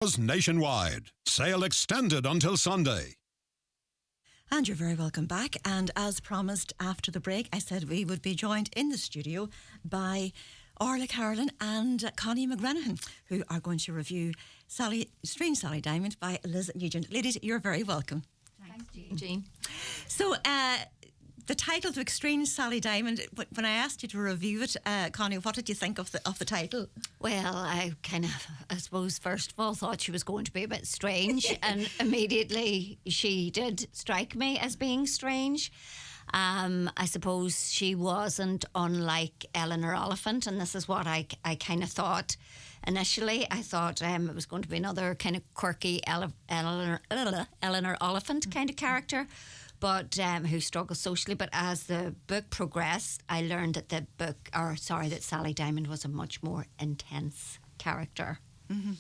Nationwide. Sale extended until Sunday. And you're very welcome back. And as promised, after the break, I said we would be joined in the studio by Orla, Carlin and Connie Granaghan, who are going to review Strange Sally Diamond by Liz Nugent. Ladies, you're very welcome. Thanks, Jean. So, the title to Strange Sally Diamond, when I asked you to review it, Connie, what did you think of the title? Well, I suppose, first of all, thought she was going to be a bit strange, and immediately she did strike me as being strange. I suppose she wasn't unlike Eleanor Oliphant, and this is what I kind of thought initially. I thought it was going to be another kind of quirky Eleanor Oliphant kind of character, but who struggles socially. But as the book progressed, I learned that that Sally Diamond was a much more intense character. Mm-hmm.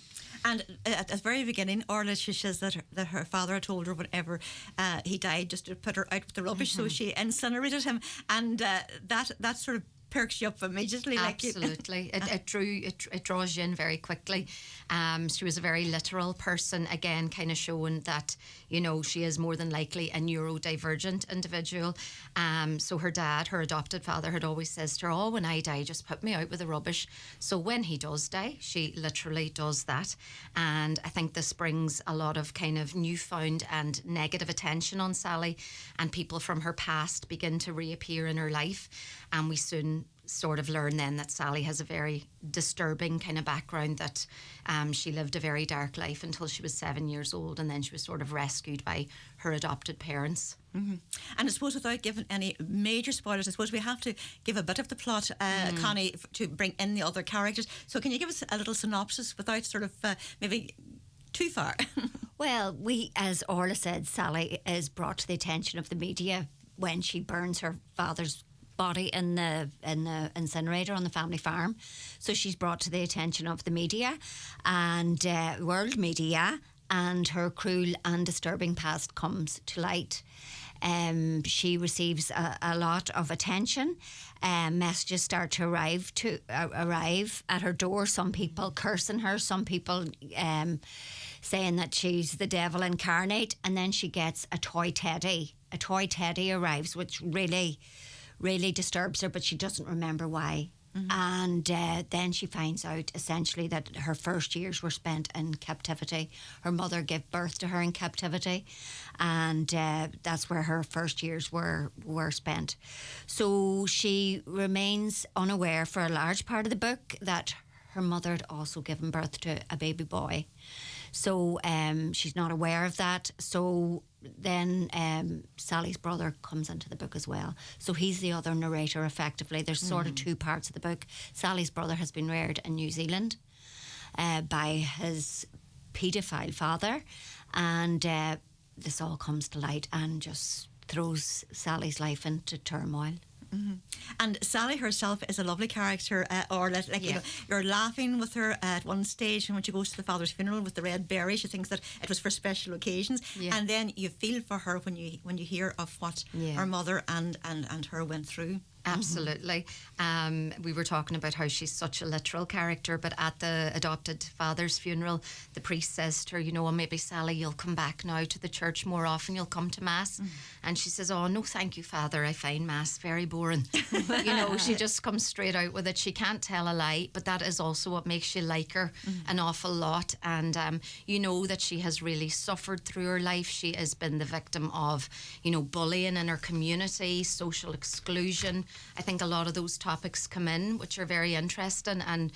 And at the very beginning, Orla, she says that her father had told her whenever he died just to put her out with the rubbish, so she incinerated him, and that sort of perks you up immediately. Absolutely. It draws you in very quickly. She was a very literal person, again, kind of showing that, she is more than likely a neurodivergent individual. So her dad, her adopted father, had always says to her, "Oh, when I die, just put me out with the rubbish." So when he does die, she literally does that. And I think this brings a lot of kind of newfound and negative attention on Sally, and people from her past begin to reappear in her life. And we soon sort of learn then that Sally has a very disturbing kind of background, that she lived a very dark life until she was 7 years old, and then she was sort of rescued by her adopted parents. Mm-hmm. And I suppose, without giving any major spoilers, I suppose we have to give a bit of the plot, Connie, to bring in the other characters. So can you give us a little synopsis without sort of maybe too far? Well, as Orla said, Sally is brought to the attention of the media when she burns her father's body in the incinerator on the family farm. So she's brought to the attention of the media and world media, and her cruel and disturbing past comes to light. She receives a lot of attention. Messages start to arrive at her door. Some people cursing her, some people saying that she's the devil incarnate, and then she gets a toy teddy. A toy teddy arrives, which really disturbs her, but she doesn't remember why. Mm-hmm. And then she finds out essentially that her first years were spent in captivity. Her mother gave birth to her in captivity, and that's where her first years were spent. So she remains unaware for a large part of the book that her mother had also given birth to a baby boy. So she's not aware of that. So then Sally's brother comes into the book as well. So he's the other narrator, effectively. There's sort of two parts of the book. Sally's brother has been reared in New Zealand by his paedophile father, and this all comes to light and just throws Sally's life into turmoil. Mm-hmm. And Sally herself is a lovely character, Orla. You're laughing with her at one stage, and when she goes to the father's funeral with the red berry, she thinks that it was for special occasions, and then you feel for her when you hear of what her mother and her went through. Absolutely. We were talking about how she's such a literal character, but at the adopted father's funeral, the priest says to her, "Well, maybe Sally, you'll come back now to the church more often, you'll come to Mass." And she says, "Oh, no, thank you, Father, I find Mass very boring." She just comes straight out with it. She can't tell a lie, but that is also what makes you like her an awful lot. And that she has really suffered through her life. She has been the victim of, bullying in her community, social exclusion. I think a lot of those topics come in, which are very interesting and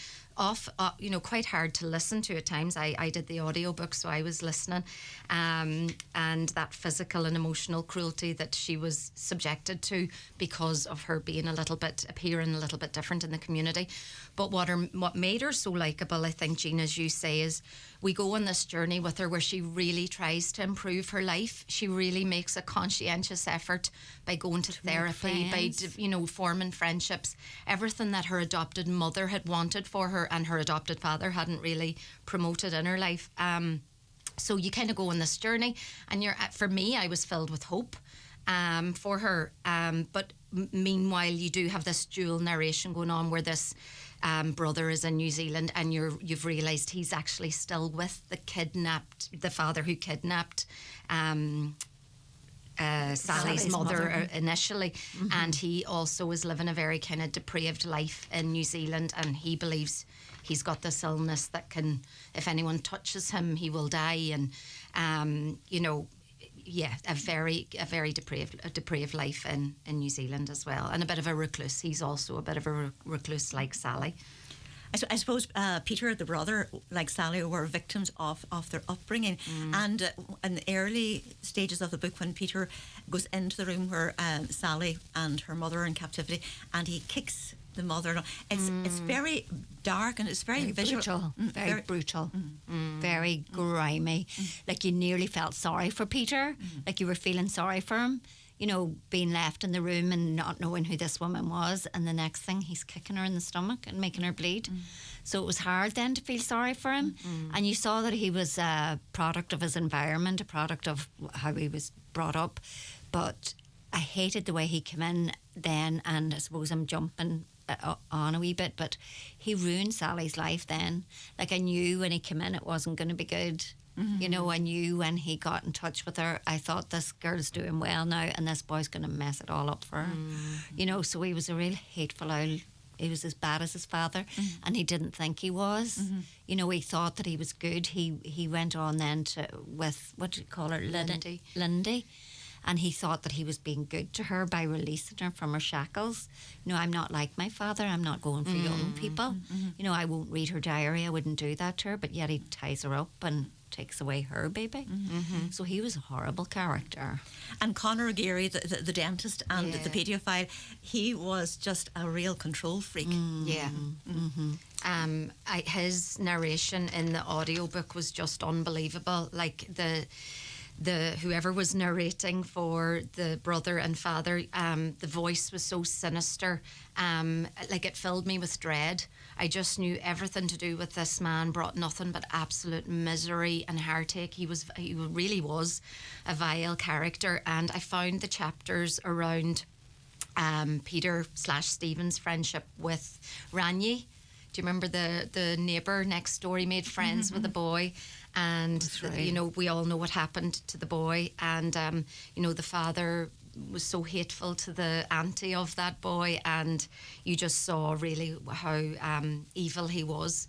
quite hard to listen to at times. I did the audiobook, so I was listening, and that physical and emotional cruelty that she was subjected to because of her being appearing a little bit different in the community. But what made her so likeable, I think, Jean, as you say, is we go on this journey with her where she really tries to improve her life. She really makes a conscientious effort by going to therapy, by forming friendships, everything that her adopted mother had wanted for her and her adopted father hadn't really promoted in her life. So you kind of go on this journey, and for me, I was filled with hope for her. But meanwhile, you do have this dual narration going on where this brother is in New Zealand, and you've realised he's actually still with the father who kidnapped Sally's mother initially, and he also is living a very kind of depraved life in New Zealand, and he believes he's got this illness that can, if anyone touches him, he will die, and a very depraved life in New Zealand as well, and a bit of a recluse. He's also a bit of a recluse like Sally. I suppose Peter, the brother, like Sally, were victims of their upbringing. And in the early stages of the book, when Peter goes into the room where Sally and her mother are in captivity, and he kicks the mother, it's very dark and it's very visual. Brutal, very brutal, very grimy. Like you nearly felt sorry for Peter, like you were feeling sorry for him. You know, being left in the room and not knowing who this woman was, and the next thing he's kicking her in the stomach and making her bleed. So it was hard then to feel sorry for him. And you saw that he was a product of his environment, a product of how he was brought up. But I hated the way he came in then, and I suppose I'm jumping on a wee bit, but he ruined Sally's life then. Like I knew when he came in it wasn't going to be good. You know, I knew when he got in touch with her, I thought this girl's doing well now and this boy's going to mess it all up for her. You know, so he was a real hateful owl. He was as bad as his father, and he didn't think he was. You know, he thought that he was good. He went on then with, what do you call her? Lindy. And he thought that he was being good to her by releasing her from her shackles. You know, I'm not like my father. I'm not going for young people. You know, I won't read her diary. I wouldn't do that to her. But yet he ties her up and takes away her baby. So he was a horrible character. And Conor Geary, the dentist and the paedophile, he was just a real control freak. His narration in the audiobook was just unbelievable. Like the whoever was narrating for the brother and father, the voice was so sinister, like it filled me with dread. I just knew everything to do with this man brought nothing but absolute misery and heartache. He really was a vile character, and I found the chapters around Peter/Stephen's friendship with Ranye. Do you remember the neighbour next door? He made friends with the boy, and you know, we all know what happened to the boy, and you know, the father was so hateful to the auntie of that boy, and you just saw really how evil he was.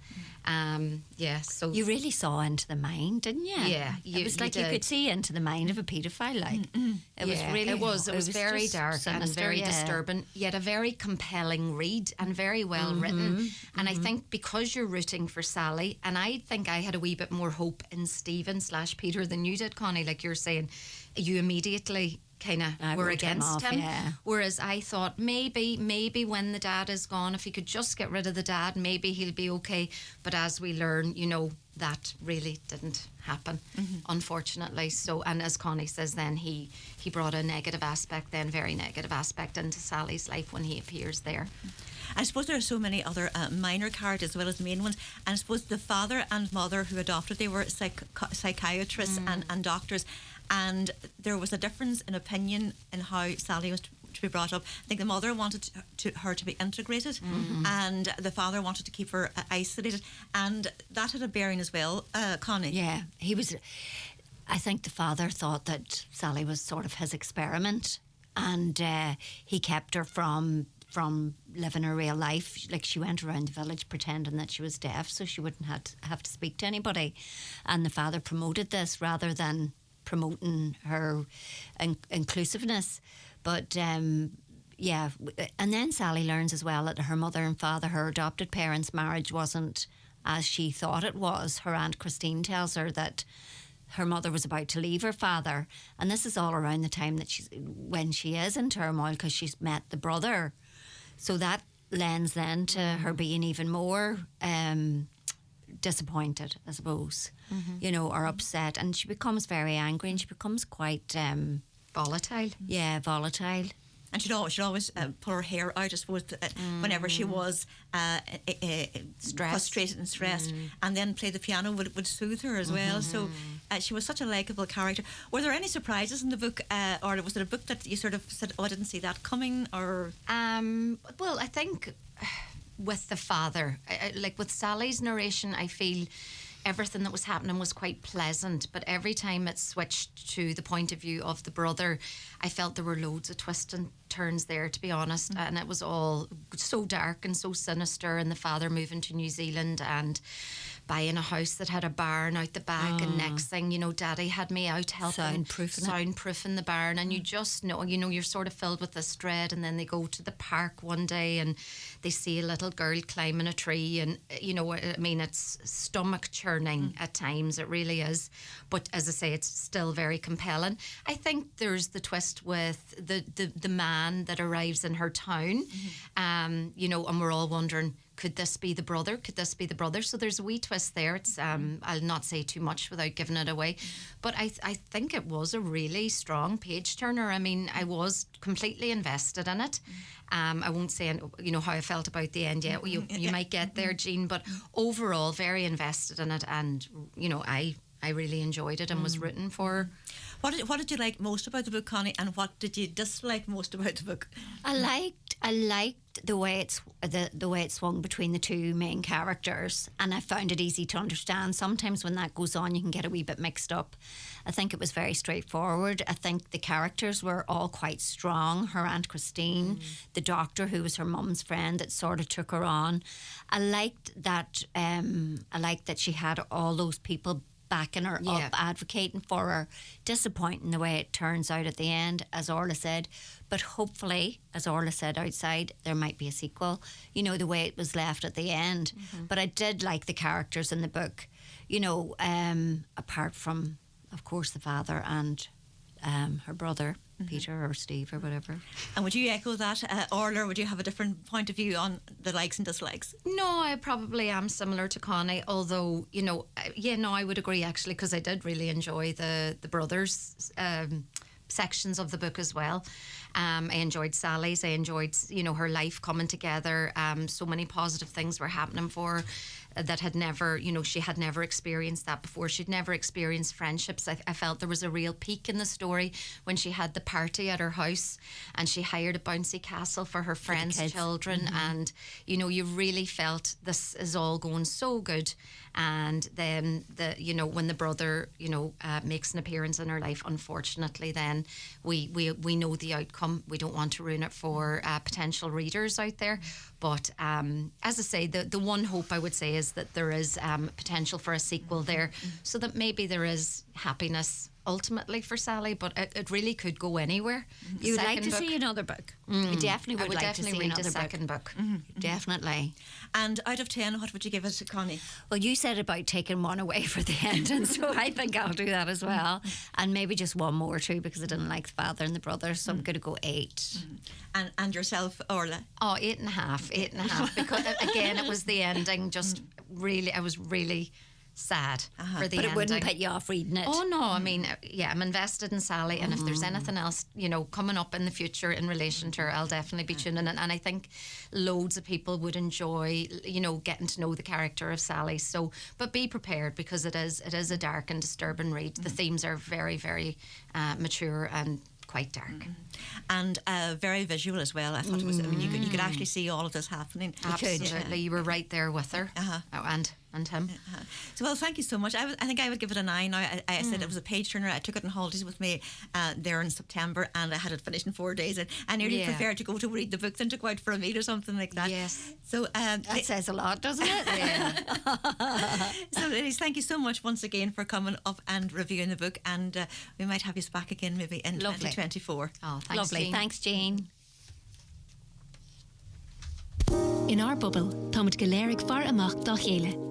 So you really saw into the mind, didn't you? Yeah, it was like you could see into the mind of a paedophile. Like it was very dark sinister, and very disturbing, yet a very compelling read and very well written. And I think because you're rooting for Sally, and I think I had a wee bit more hope in Stephen/Peter than you did, Connie. Like you're saying, you immediately kind of were against him. Whereas I thought maybe when the dad is gone, if he could just get rid of the dad, maybe he'll be okay. But as we learn, you know, that really didn't happen, unfortunately. So, and as Connie says, then he brought a very negative aspect into Sally's life when he appears there. I suppose there are so many other minor characters as well as the main ones. And I suppose the father and mother who adopted, they were psychiatrists and doctors. And there was a difference in opinion in how Sally was to be brought up. I think the mother wanted her to be integrated, and the father wanted to keep her isolated. And that had a bearing as well, Connie. Yeah, he was. I think the father thought that Sally was sort of his experiment, and he kept her from living her real life. Like, she went around the village pretending that she was deaf so she wouldn't have to speak to anybody. And the father promoted this rather than promoting her inclusiveness. But and then Sally learns as well that her mother and father, her adopted parents' marriage wasn't as she thought it was. Her Aunt Christine tells her that her mother was about to leave her father, and this is all around the time that when she is in turmoil because she's met the brother. So that lends then to her being even more disappointed, I suppose, you know, or upset, and she becomes very angry, and she becomes quite volatile. Yeah, volatile. And she'd always pull her hair out, I suppose, whenever she was frustrated and stressed, and then play the piano would soothe her as well. So she was such a likeable character. Were there any surprises in the book, or was it a book that you sort of said, "Oh, I didn't see that coming"? Or well, I think with the father. Like with Sally's narration, I feel everything that was happening was quite pleasant, but every time it switched to the point of view of the brother, I felt there were loads of twists and turns there, to be honest, and it was all so dark and so sinister, and the father moving to New Zealand and buying a house that had a barn out the back, and next thing you know, Daddy had me out helping soundproofing the barn, and you just know, you're sort of filled with this dread. And then they go to the park one day and they see a little girl climbing a tree, and I mean, it's stomach churning at times, it really is, but as I say, it's still very compelling. I think there's the twist with the man that arrives in her town, and we're all wondering, could this be the brother? Could this be the brother? So there's a wee twist there. It's I'll not say too much without giving it away, but I think it was a really strong page turner. I mean, I was completely invested in it. I won't say how I felt about the end yet. You might get there, Jean, but overall very invested in it, and I really enjoyed it and was rooting for her. What did you like most about the book, Connie, and what did you dislike most about the book? I liked the way it's the way it swung between the two main characters, and I found it easy to understand. Sometimes when that goes on, you can get a wee bit mixed up. I think it was very straightforward. I think the characters were all quite strong. Her Aunt Christine, the doctor who was her mum's friend that sort of took her on. I liked that. I liked that she had all those people backing her up, advocating for her. Disappointing the way it turns out at the end, as Orla said, but hopefully, as Orla said outside, there might be a sequel, the way it was left at the end. But I did like the characters in the book, apart from, of course, the father and her brother, Peter or Steve or whatever. And would you echo that, Orla, or would you have a different point of view on the likes and dislikes? No, I probably am similar to Connie, although, I would agree actually, because I did really enjoy the brothers' sections of the book as well. I enjoyed Sally's, I enjoyed, her life coming together. So many positive things were happening for her that had never, she had never experienced that before. She'd never experienced friendships. I felt there was a real peak in the story when she had the party at her house and she hired a bouncy castle for her friends' children. And, you really felt this is all going so good. And then, when the brother, makes an appearance in her life, unfortunately, then we know the outcome. We don't want to ruin it for potential readers out there. But as I say, the one hope I would say is that there is potential for a sequel there, so that maybe there is happiness ultimately for Sally, but it really could go anywhere. You would like to see another book. You definitely would like to see read another the second book. Definitely. And out of 10, what would you give it, Connie? Well, you said about taking one away for the ending, so I think I'll do that as well. And maybe just one more too, because I didn't like the father and the brother, so I'm going to go 8. And yourself, Orla? Oh, 8.5, because again, it was the ending. Just really, I was really sad for the ending. But it wouldn't put you off reading it. Oh no, I mean, I'm invested in Sally, and if there's anything else, coming up in the future in relation to her, I'll definitely be tuning in. And I think loads of people would enjoy, getting to know the character of Sally. So, but be prepared, because it is a dark and disturbing read. The themes are very, very mature and quite dark. And very visual as well. I thought it was, you could actually see all of this happening. Absolutely, you were right there with her. And him. So, well, thank you so much. I think I would give it a 9 now. I said it was a page turner. I took it on holidays with me there in September, and I had it finished in 4 days. And I nearly preferred to go to read the book than to go out for a meal or something like that. Yes. So that says a lot, doesn't it? Yeah. So, ladies, thank you so much once again for coming up and reviewing the book. And we might have you back again maybe in 2024. Oh, thanks, Lovely. Jean. Thanks, Jean. In our bubble, Táid go léirigh far amach dá chéile.